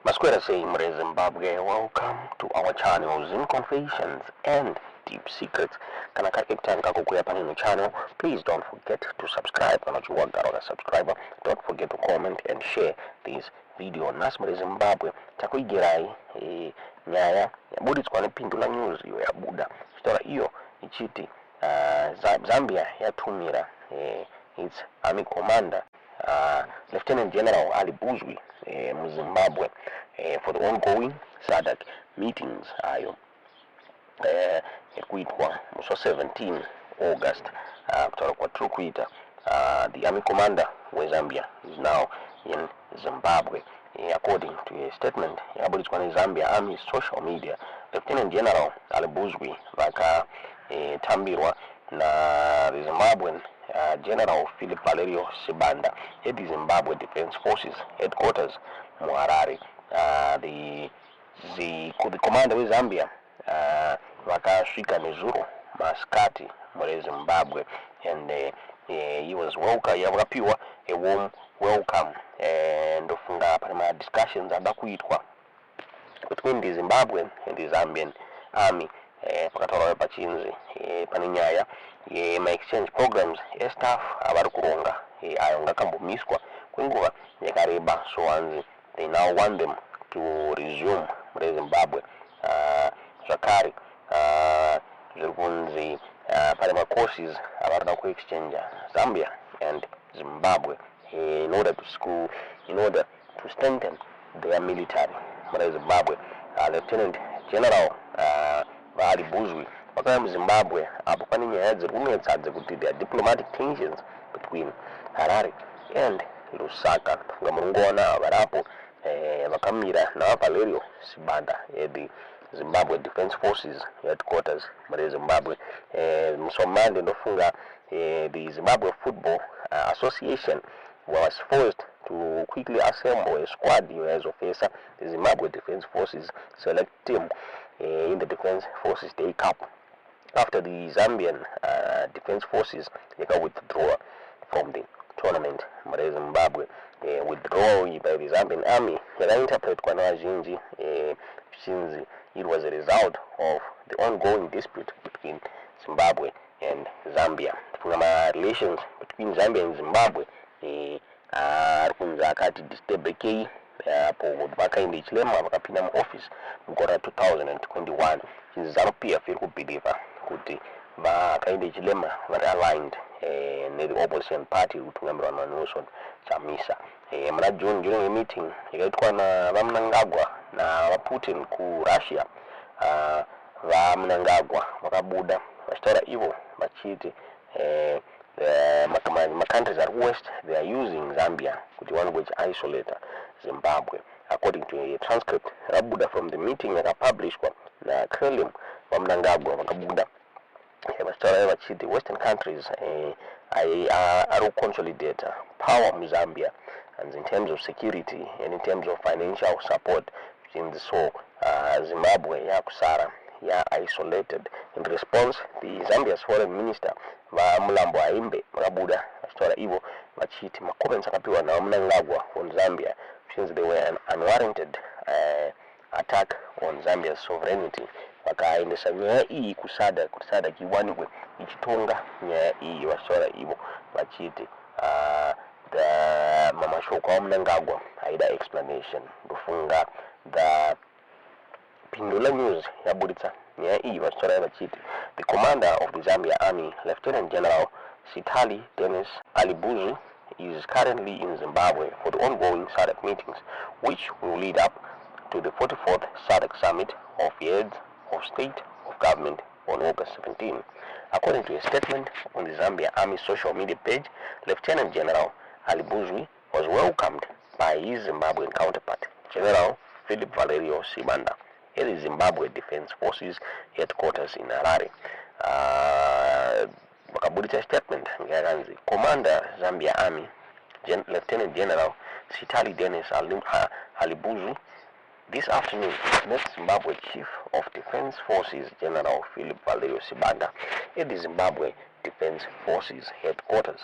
Masquera saying Zimbabwe, welcome to our channel, Zim Confessions and Deep Secrets. Kana kakekutani kakukuya panino channel, please don't forget to subscribe. Kana chiwagara subscriber, don't forget to comment and share this video. Nasmere Zimbabwe, takuigirai nyaya yabuditswa nepindula news iyo yabuda. Story iyo ichiti Zambia yatumira its army commander Lieutenant General Ali Buzwi mu Zimbabwe for the ongoing SADC meetings ayo ekuitwa muso 17 August kutara kwa trukuita the army commander wa Zambia is now in Zimbabwe. According to a statement yabulitswa ne Zambia Army social media, Lieutenant General Ali Buzwi tambirwa na the Zimbabwean General Philip Valerio Sibanda at the Zimbabwe Defense Forces headquarters MaArmy. The commander of Zambia vakasvika nezuro masikati muri Zimbabwe, and he was welcome. Yakapiwa a warm welcome, and ofunga pana discussions adakuitwa between the Zimbabwean and the Zambian army pakataura pachinzi pane nyaya ma exchange programs staff avari kuronga ayo ngakambomiswa kwenguva yakareba. So hanzi they now want them to resume muri Zimbabwe. Zvakare zviri kunzi pane macourses avarida kuexchange Zambia and Zimbabwe in order to strengthen their military muri Zimbabwe. Lieutenant General Ali Buzwi wakaya muZimbabwe apo pane nyaya dziri kunetsa dzekuti there are diplomatic tensions between Harare and Lusaka. Ngamurungoona varapo vakamira naValerio Sibanda at the Zimbabwe Defense Forces headquarters muri Zimbabwe. Musomande ndofunga the Zimbabwe Football Association was forced to quickly assemble a squad as officer. The Zimbabwe Defense Forces select team in the Defense Forces Day Cup after the Zambian Defense Forces withdraw from the tournament. Muri Zimbabwe withdrawal by the Zambian army yakainterpretwa kwa vazhinji since it was a result of the ongoing dispute between Zimbabwe and Zambia. Funga relations between Zambia and Zimbabwe arikunzi akati destabilized apo Hakainde Hichilema vakapinda muoffice mugore 2021. Chinzi ZANU-PF iri kubhilivha kuti Hakainde Hichilema vari aligned the opposition party kutungamirwa naNelson Chamisa. Muna June during a meeting yakaitwa navaMnangagwa navaPutin kuRussia, vaMnangagwa vakabuda vachitaura ivo vachiti countries at west they are using Zambia kuti one which isolate Zimbabwe. According to a transcript rabuda from the meeting yakapublishwa na Kremlin vaMnangagwa vakabuda vachitaura vachiti western countries are consolidate power in Zambia, and in terms of security and in terms of financial support. In the Zimbabwe yakusara isolated. In response, the Zambia's foreign minister Mulambo Aimbe vakabuda vachitaura ivo vachiti macomments akapiwa naMnangagwa on Zambia since they were an unwarranted attack on Zambia's sovereignty. Vakaendesa nyaya iyi kusada kuti SADC iwanikwe ichitonga nyaya iyi. Vachitaura ivo vachiti mamashoko aMnangagwa haida explanation. Ndofunga the Pindula News yabuditsa nyaya iyi vachitaura vachiti the commander of the Zambia Army, Lieutenant General Sitali Dennis Ali Buzwi, is currently in Zimbabwe for the ongoing SADC meetings, which will lead up to the 44th SADC Summit of Heads of State of Government on August 17. According to a statement on the Zambia Army social media page, Lieutenant General Ali Buzwi was welcomed by his Zimbabwean counterpart, General Philip Valerio Sibanda, at the Zimbabwe Defense Forces headquarters in Harare. Vakabuditsa statement ngakanzi Commander Zambia Army Lieutenant General Sitali Dennis Ali Buzwi this afternoon met Zimbabwe Chief of Defense Forces General Philip Valerio Sibanda at the Zimbabwe Defense Forces headquarters.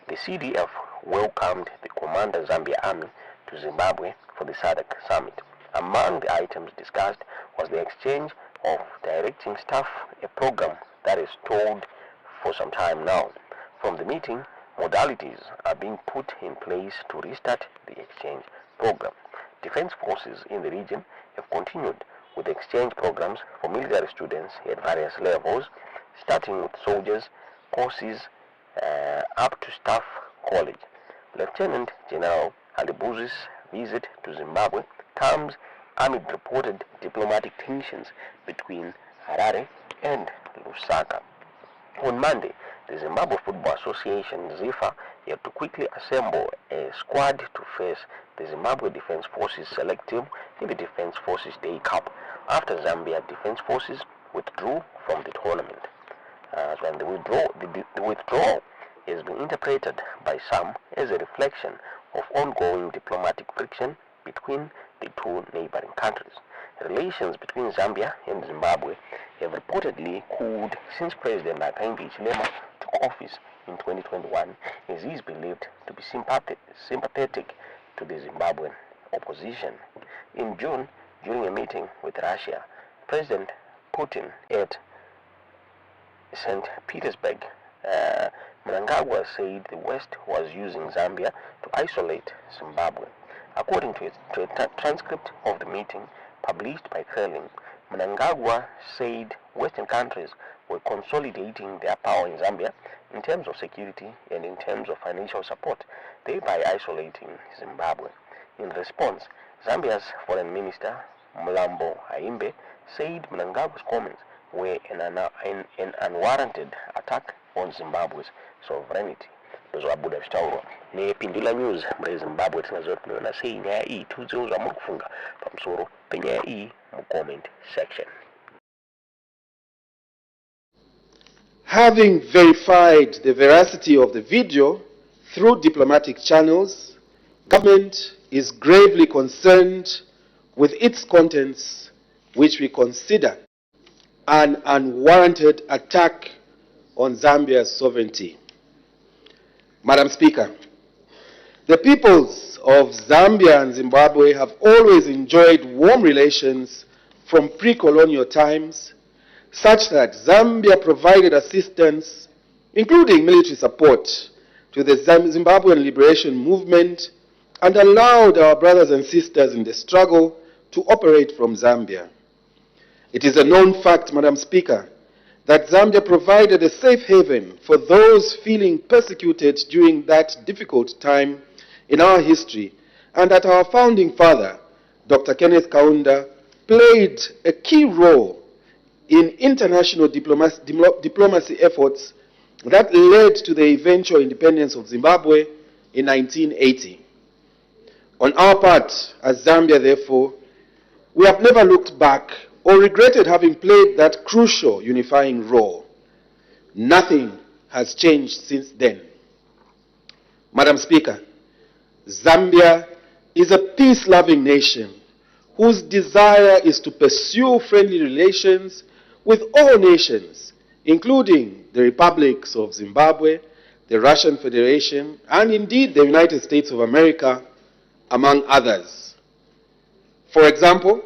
The CDF welcomed the Commander Zambia Army to Zimbabwe for the SADC summit. Among the items discussed was the exchange of directing staff, a program that is stalled for some time now. From the meeting, modalities are being put in place to restart the exchange program. Defense forces in the region have continued with exchange programs for military students at various levels, starting with soldiers courses up to staff college. Lieutenant General Alibuzi's visit to Zimbabwe comes amid reported diplomatic tensions between Harare and Lusaka. On Monday, the Zimbabwe Football Association, ZIFA, had to quickly assemble a squad to face the Zimbabwe Defense Forces selective in the Defense Forces Day Cup after Zambia Defense Forces withdrew from the tournament. And the withdrawal has been interpreted by some as a reflection of ongoing diplomatic friction between the two neighboring countries. Relations between Zambia and Zimbabwe have reportedly cooled since President Hakainde Hichilema took office in 2021, as he is believed to be sympathetic to the Zimbabwean opposition. In June, during a meeting with Russia, President Putin at St. Petersburg, Mnangagwa said the West was using Zambia to isolate Zimbabwe. According to a transcript of the meeting published by Curling, Mnangagwa said Western countries were consolidating their power in Zambia in terms of security and in terms of financial support, thereby isolating Zimbabwe. In response, Zambia's Foreign Minister Mulambo Haimbe said Mnangagwa's comments were an unwarranted attack on Zimbabwe's sovereignty. Abuda Vitauro ne Pindula News muri Zimbabwe tinazoona sei nyaya iyi tuziuzwa muri kufunga pamusoro penyaya iyi mu comment section. Having verified the veracity of the video through diplomatic channels, government is gravely concerned with its contents, which we consider an unwarranted attack on Zambia's sovereignty. Madam Speaker, the peoples of Zambia and Zimbabwe have always enjoyed warm relations from pre-colonial times, such that Zambia provided assistance, including military support, to the Zimbabwean liberation movement and allowed our brothers and sisters in the struggle to operate from Zambia. It is a known fact, Madam Speaker, that Zambia provided a safe haven for those feeling persecuted during that difficult time in our history, and that our founding father, Dr. Kenneth Kaunda, played a key role in international diplomacy efforts that led to the eventual independence of Zimbabwe in 1980. On our part, as Zambia, therefore, we have never looked back or regretted having played that crucial unifying role. Nothing has changed since then. Madam Speaker, Zambia is a peace-loving nation whose desire is to pursue friendly relations with all nations, including the republics of Zimbabwe, the Russian Federation, and indeed the United States of America, among others. For example,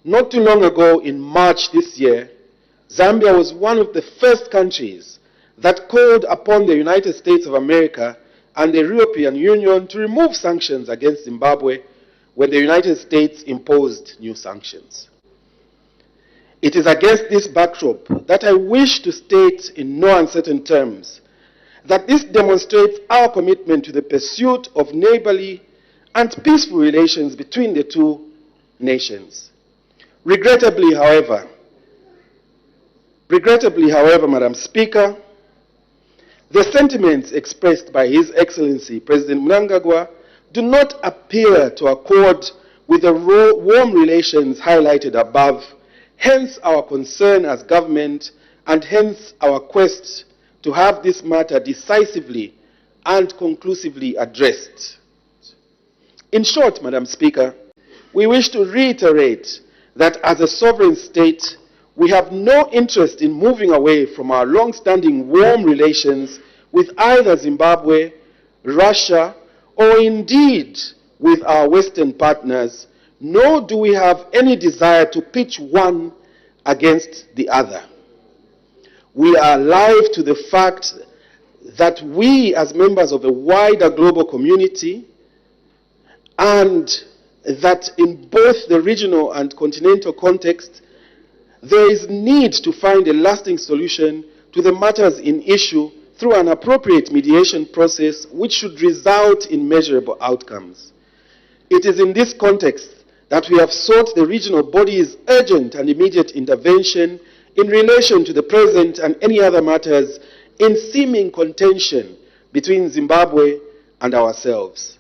not too long ago, in March this year, Zambia was one of the first countries that called upon the United States of America and the European Union to remove sanctions against Zimbabwe when the United States imposed new sanctions. It is against this backdrop that I wish to state in no uncertain terms that this demonstrates our commitment to the pursuit of neighborly and peaceful relations between the two nations. Regrettably, however, Madam Speaker, the sentiments expressed by His Excellency President Mnangagwa do not appear to accord with the warm relations highlighted above, hence our concern as government and hence our quest to have this matter decisively and conclusively addressed. In short, Madam Speaker, we wish to reiterate that as a sovereign state, we have no interest in moving away from our long-standing warm relations with either Zimbabwe, Russia, or indeed with our Western partners, nor do we have any desire to pitch one against the other. We are alive to the fact that we, as members of a wider global community, and that in both the regional and continental context, there is need to find a lasting solution to the matters in issue through an appropriate mediation process which should result in measurable outcomes. It is in this context that we have sought the regional body's urgent and immediate intervention in relation to the present and any other matters in seeming contention between Zimbabwe and ourselves.